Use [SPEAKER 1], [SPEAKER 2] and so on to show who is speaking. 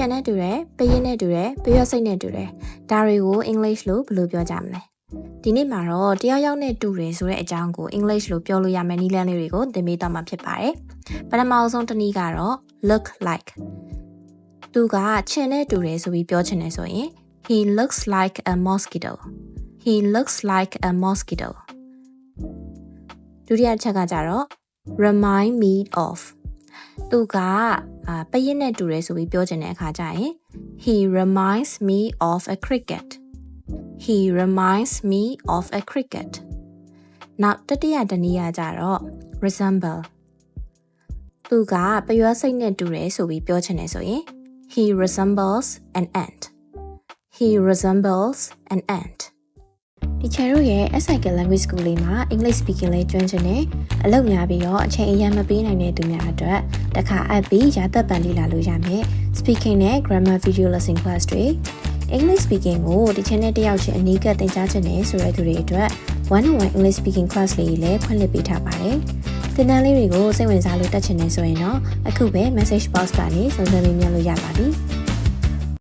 [SPEAKER 1] င်နဲ့တူတယ်ပရင်းနဲ့တူတယ်ပရွက်စိတ်နဲ့တူတယ်ဒါတွေကို English လို့ဘယ်လိုပြောကြမလဲဒီနေ့မှာတော့တယောက်ယောက်နဲ့တူတယ်ဆိုတဲ့အကြောင်းကို English လို့ပြောလို့ရမယ့်နည်းလမ်းလေးတွေကိုသင်ပေးသွားမှာဖြစ်ပါတယ်ပထမဆုံးတစ်နည်းကတော့ look like သူကခြင်နဲ့တူတယ်ဆိုပြီးပြောချင်တယ်ဆိုရင် he looks like a mosquito he looks like a mosquito ဒုတိယချက်ကကြတော့ remind me of သူကပရင်းနဲ့တူတယ်ဆိုပြီးပြောချင်တဲ့အခါကျရင် he reminds me of a cricket he reminds me of a cricket နောက်တတိယတနည်းကြတော့ resemble သူကပရွက်စိတ်နဲ့တူတယ်ဆိုပြီးပြောချင်တယ်ဆိုရင် he resembles an ant he resembles an antဒီချယ်တို့ရဲ့ SIK language school လေးမှာ English speaking လေးကျွမ်းကျင်တယ်အလုပ်များပြီးတော့အချိန်အရင်မပေးနိုင်တဲ့သူများအတွက်တစ်ခါအပ်ပြီးရာသက်ပန်လေ့လာလို့ရမယ် speaking နဲ့ grammar video lesson class တွေ English speaking ကိုဒီ channel တစ်ယောက်ချင်းအနီးကပ်သင်ကြားခြင်းနဲ့ဆိုတဲ့သူတွေအတွက် one-on-one English speaking class လေးလည်းဖွင့်လှစ်ပေးထားပါတယ်သင်တန်းလေးတွေကိုစိတ်ဝင်စားလို့တက်ချင်နေဆိုရင်တော့အခုပဲ message box ကနေစုံစမ်းမေးမြန်းလို့ရပါပြီ